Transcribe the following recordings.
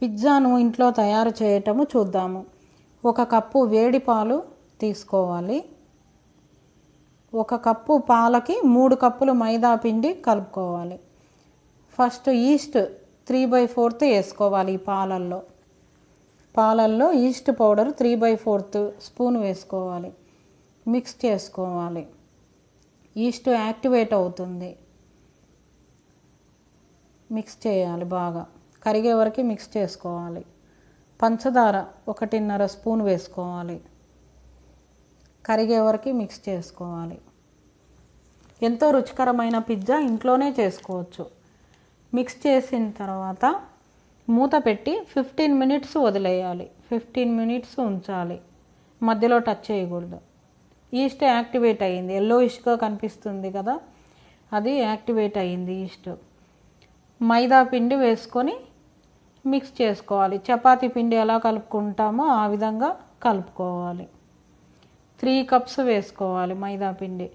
పిజ్జాను ఇంట్లో తయారు చేయటము చూద్దాము. 1 కప్పు వేడి పాలు తీసుకోవాలి. 1 కప్పు పాలకి 3 కప్పులు మైదా పిండి కలుపుకోవాలి. ఫస్ట్ ఈస్ట్ 3/4 వేసుకోవాలి. ఈ పాలల్లో ఈస్ట్ పౌడర్ 3/4 స్పూన్ వేసుకోవాలి. మిక్స్ చేసుకోవాలి. ఈస్ట్ యాక్టివేట్ అవుతుంది. మిక్స్ చేయాలి, బాగా కరిగే వరకు మిక్స్ చేసుకోవాలి. పంచదార 1.5 స్పూన్ వేసుకోవాలి. కరిగే వరకు మిక్స్ చేసుకోవాలి. ఎంతో రుచికరమైన పిజ్జా ఇంట్లోనే చేసుకోవచ్చు. మిక్స్ చేసిన తర్వాత మూత పెట్టి 15 మినిట్స్ వదిలేయాలి. 15 మినిట్స్ ఉంచాలి, మధ్యలో టచ్ చేయకూడదు. ఈస్ట్ యాక్టివేట్ అయ్యింది, ఎల్లోయిష్గా కనిపిస్తుంది కదా, అది యాక్టివేట్ అయ్యింది ఈస్ట్. మైదా పిండి వేసుకొని మిక్స్ చేసుకోవాలి. చపాతీ పిండి ఎలా కలుపుకుంటామో ఆ విధంగా కలుపుకోవాలి. 3 కప్స్ వేసుకోవాలి మైదా పిండి.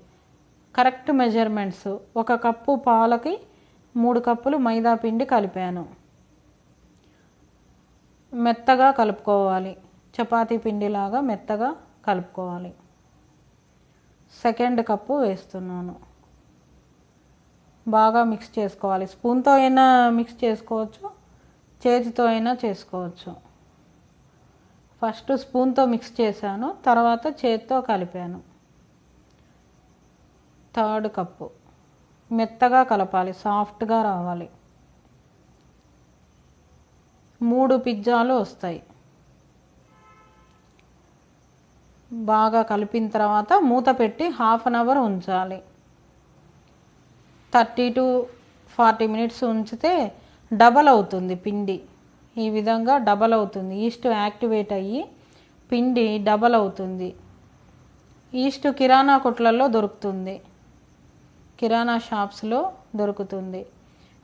Correct measurements. 1 కప్పు పాలకి 3 కప్పులు మైదా పిండి కలిపాను. మెత్తగా కలుపుకోవాలి, చపాతీ పిండిలాగా మెత్తగా కలుపుకోవాలి. 2 కప్పు వేస్తున్నాను. బాగా మిక్స్ చేసుకోవాలి. స్పూన్తో అయినా మిక్స్ చేసుకోవచ్చు, చేతితో అయినా చేసుకోవచ్చు. ఫస్ట్ స్పూన్తో మిక్స్ చేశాను, తర్వాత చేతితో కలిపాను. 3 కప్పు మెత్తగా కలపాలి, సాఫ్ట్గా రావాలి. 3 పిజ్జాలు వస్తాయి. బాగా కలిపిన తర్వాత మూత పెట్టి 1/2 అవర్ ఉంచాలి. 30 to 40 మినిట్స్ ఉంచితే డబల్ అవుతుంది పిండి. ఈ విధంగా డబల్ అవుతుంది. ఈస్ట్ యాక్టివేట్ అయ్యి పిండి డబల్ అవుతుంది. ఈస్ట్ కిరాణా కొట్లలో దొరుకుతుంది, కిరాణా షాప్స్లో దొరుకుతుంది.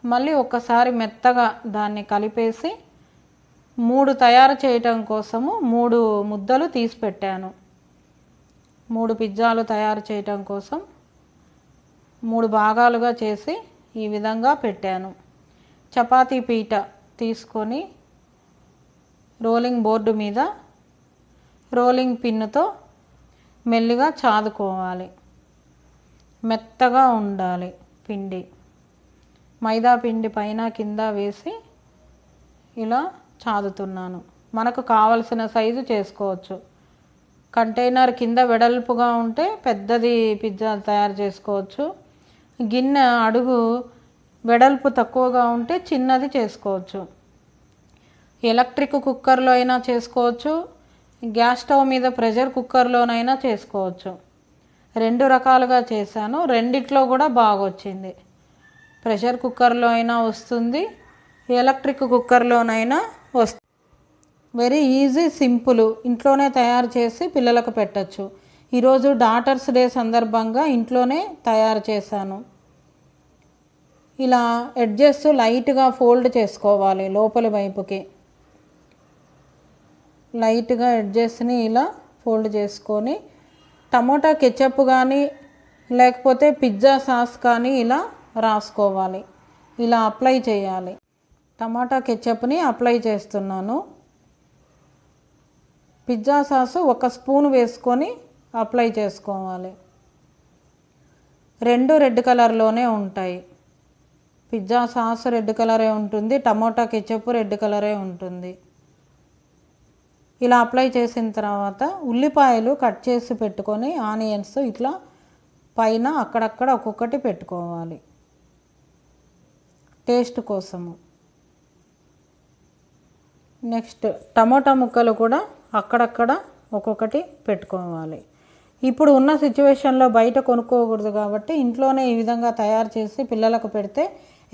మళ్ళీ ఒక్కసారి మెత్తగా దాన్ని కలిపేసి 3 తయారు చేయటం కోసము 3 ముద్దలు తీసి పెట్టాను. 3 పిజ్జాలు తయారు చేయటం కోసం 3 భాగాలుగా చేసి ఈ విధంగా పెట్టాను. చపాతీ పీట తీసుకొని రోలింగ్ బోర్డు మీద రోలింగ్ పిన్నుతో మెల్లిగా చాదుకోవాలి. మెత్తగా ఉండాలి పిండి. మైదా పిండి పైన కింద వేసి ఇలా చాదుతున్నాను. మనకు కావలసిన సైజు చేసుకోవచ్చు. కంటైనర్ కింద వెడల్పుగా ఉంటే పెద్దది పిజ్జా తయారు చేసుకోవచ్చు. గిన్నె అడుగు వెడల్పు తక్కువగా ఉంటే చిన్నది చేసుకోవచ్చు. ఎలక్ట్రిక్ కుక్కర్లో అయినా చేసుకోవచ్చు, గ్యాస్ స్టవ్ మీద ప్రెషర్ కుక్కర్లోనైనా చేసుకోవచ్చు. 2 రకాలుగా చేశాను, రెండిట్లో కూడా బాగా వచ్చింది. ప్రెషర్ కుక్కర్లో అయినా వస్తుంది, ఎలక్ట్రిక్ కుక్కర్లోనైనా వస్తుంది. Very easy, simple. ఇంట్లోనే తయారు చేసి పిల్లలకు పెట్టచ్చు. ఈరోజు డాటర్స్ డే సందర్భంగా ఇంట్లోనే తయారు చేశాను. ఇలా ఎడ్జెస్ లైట్గా ఫోల్డ్ చేసుకోవాలి. లోపలి వైపుకి లైట్గా ఎడ్జెస్ని ఇలా ఫోల్డ్ చేసుకొని టమోటా కెచప్ కానీ లేకపోతే పిజ్జా సాస్ కానీ ఇలా రాసుకోవాలి. ఇలా అప్లై చేయాలి. టమాటా కెచప్ని అప్లై చేస్తున్నాను. పిజ్జా సాసు 1 స్పూన్ వేసుకొని అప్లై చేసుకోవాలి. 2 రెడ్ కలర్లోనే ఉంటాయి. పిజ్జా సాస్ రెడ్ కలరే ఉంటుంది, టమోటా కెచప్ రెడ్ కలరే ఉంటుంది. ఇలా అప్లై చేసిన తర్వాత ఉల్లిపాయలు కట్ చేసి పెట్టుకొని ఆనియన్స్ ఇట్లా పైన అక్కడక్కడ ఒక్కొక్కటి పెట్టుకోవాలి టేస్ట్ కోసము. నెక్స్ట్ టమోటా ముక్కలు కూడా అక్కడక్కడ ఒక్కొక్కటి పెట్టుకోవాలి. ఇప్పుడు ఉన్న సిచ్యువేషన్లో బయట కొనుక్కోకూడదు కాబట్టి ఇంట్లోనే ఈ విధంగా తయారు చేసి పిల్లలకు పెడితే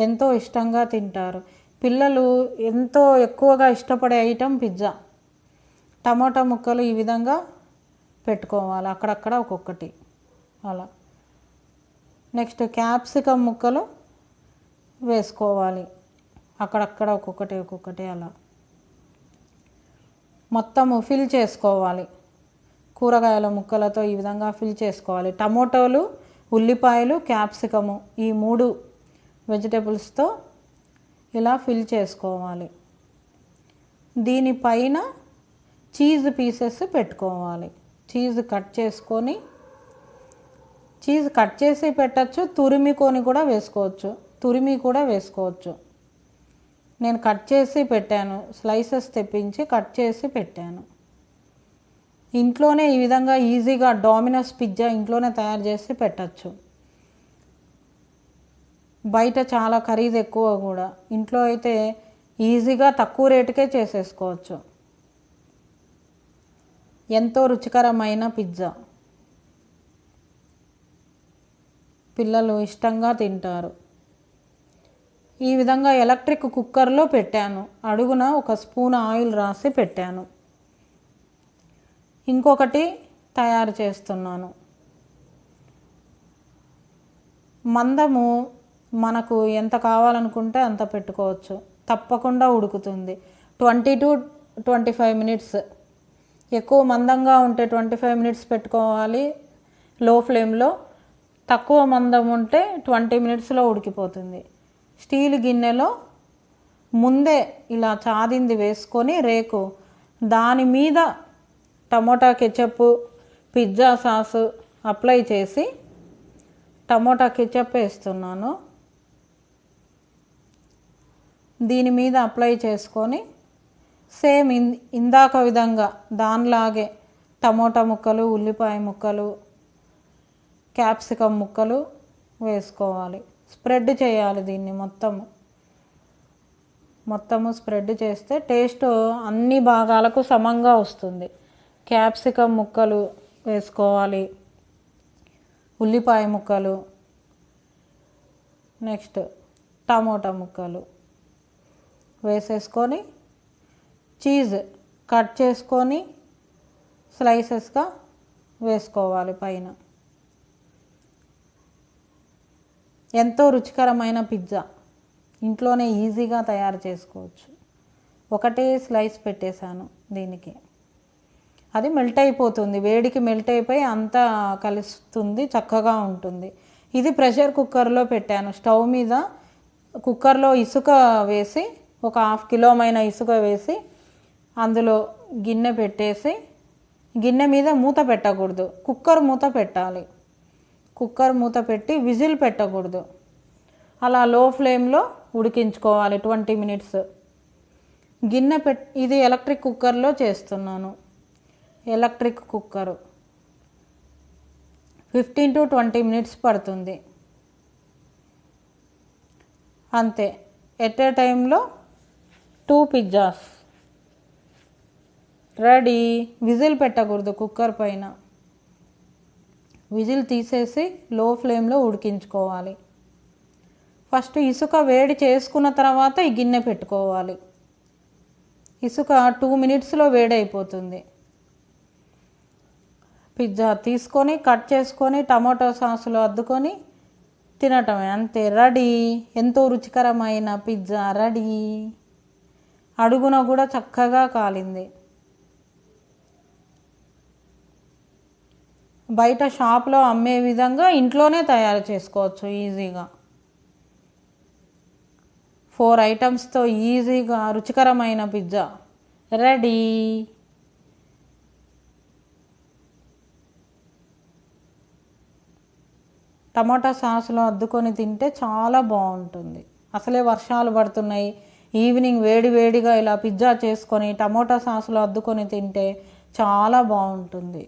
ఎంతో ఇష్టంగా తింటారు. పిల్లలు ఎంతో ఎక్కువగా ఇష్టపడే ఐటెం పిజ్జా. టమోటా ముక్కలు ఈ విధంగా పెట్టుకోవాలి, అక్కడక్కడ ఒక్కొక్కటి అలా. నెక్స్ట్ క్యాప్సికమ్ ముక్కలు వేసుకోవాలి, అక్కడక్కడ ఒక్కొక్కటి అలా. మొత్తము ఫిల్ చేసుకోవాలి. కూరగాయల ముక్కలతో ఈ విధంగా ఫిల్ చేసుకోవాలి. టమోటాలు, ఉల్లిపాయలు, క్యాప్సికము ఈ 3 వెజిటేబుల్స్తో ఇలా ఫిల్ చేసుకోవాలి. దీనిపైన చీజ్ పీసెస్ పెట్టుకోవాలి. చీజ్ కట్ చేసుకొని, చీజ్ కట్ చేసి పెట్టచ్చు, తురిమికొని కూడా వేసుకోవచ్చు, తురిమి కూడా వేసుకోవచ్చు. నేను కట్ చేసి పెట్టాను, స్లైసెస్ తెప్పించి కట్ చేసి పెట్టాను. ఇంట్లోనే ఈ విధంగా ఈజీగా డోమినోస్ పిజ్జా ఇంట్లోనే తయారు చేసి పెట్టచ్చు. బయట చాలా ఖరీదు ఎక్కువ కూడా, ఇంట్లో అయితే ఈజీగా తక్కువ రేటుకే చేసేసుకోవచ్చు. ఎంతో రుచికరమైన పిజ్జా, పిల్లలు ఇష్టంగా తింటారు. ఈ విధంగా ఎలక్ట్రిక్ కుక్కర్లో పెట్టాను. అడుగున ఒక స్పూన్ ఆయిల్ రాసి పెట్టాను. ఇంకొకటి తయారు చేస్తున్నాను. మందము మనకు ఎంత కావాలనుకుంటే అంత పెట్టుకోవచ్చు, తప్పకుండా ఉడుకుతుంది. 20 to 25 మినిట్స్. ఎక్కువ మందంగా ఉంటే 25 మినిట్స్ పెట్టుకోవాలి లో ఫ్లేమ్లో, తక్కువ మందం ఉంటే 20 మినిట్స్లో ఉడికిపోతుంది. స్టీల్ గిన్నెలో ముందే ఇలా చాదింది వేసుకొని రేకు, దాని మీద tomato ketchup, pizza sauce apply చేసి టమోటా కెచప్ వేస్తున్నాను. దీని మీద అప్లై చేసుకొని సేమ్ ఇందాక విధంగా దానిలాగే టమోటా ముక్కలు, ఉల్లిపాయ ముక్కలు, క్యాప్సికమ్ ముక్కలు వేసుకోవాలి. స్ప్రెడ్ చేయాలి దీన్ని మొత్తము స్ప్రెడ్ చేస్తే టేస్ట్ అన్ని భాగాలకు సమంగా వస్తుంది. క్యాప్సికమ్ ముక్కలు వేసుకోవాలి, ఉల్లిపాయ ముక్కలు, నెక్స్ట్ టమోటా ముక్కలు వేసేసుకొని చీజ్ కట్ చేసుకొని స్లైసెస్గా వేసుకోవాలి పైన. ఎంతో రుచికరమైన పిజ్జా ఇంట్లోనే ఈజీగా తయారు చేసుకోవచ్చు. ఒకటే స్లైస్ పెట్టేశాను దీనికి, అది మెల్ట్ అయిపోతుంది, వేడికి మెల్ట్ అయిపోయి అంతా కలుస్తుంది, చక్కగా ఉంటుంది. ఇది ప్రెషర్ కుక్కర్లో పెట్టాను. స్టవ్ మీద కుక్కర్లో ఇసుక వేసి, ఒక 1/2 కిలోమైన ఇసుక వేసి అందులో గిన్నె పెట్టేసి, గిన్నె మీద మూత పెట్టకూడదు, కుక్కర్ మూత పెట్టాలి. కుక్కర్ మూత పెట్టి విజిల్ పెట్టకూడదు, అలా లో ఫ్లేమ్లో ఉడికించుకోవాలి 20 మినిట్స్. గిన్నె ఇది ఎలక్ట్రిక్ కుక్కర్లో చేస్తున్నాను. ఎలక్ట్రిక్ కుక్కరు 15 to 20 మినిట్స్ పడుతుంది అంతే. ఎట్ ఏ టైంలో 2 పిజ్జాస్ రెడీ. విజిల్ పెట్టకూడదు కుక్కర్ పైన, విజిల్ తీసేసి లో ఫ్లేమ్లో ఉడికించుకోవాలి. ఫస్ట్ ఇసుక వేడి చేసుకున్న తర్వాత ఈ గిన్నె పెట్టుకోవాలి. ఇసుక 2 మినిట్స్లో వేడైపోతుంది. పిజ్జా తీసుకొని కట్ చేసుకొని టమాటో సాసులో అద్దుకొని తినటమే, అంతే, రెడీ. ఎంతో రుచికరమైన పిజ్జా రెడీ. అడుగున కూడా చక్కగా కాలింది. బయట షాప్లో అమ్మే విధంగా ఇంట్లోనే తయారు చేసుకోవచ్చు ఈజీగా. 4 ఐటమ్స్తో ఈజీగా రుచికరమైన పిజ్జా రెడీ. టమాటా సాసులో అద్దుకొని తింటే చాలా బాగుంటుంది. అసలే వర్షాలు పడుతున్నాయి, ఈవినింగ్ వేడిగా ఇలా పిజ్జా చేసుకొని టమాటా సాసులో అద్దుకొని తింటే చాలా బాగుంటుంది.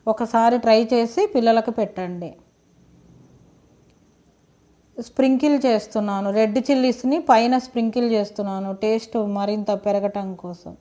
ఒకసారి ట్రై చేసి పిల్లలకు పెట్టండి. స్ప్రింకిల్ చేస్తున్నాను, రెడ్ చిల్లీస్ని పైన స్ప్రింకిల్ చేస్తున్నాను, టేస్ట్ మరింత పెరగటం కోసం.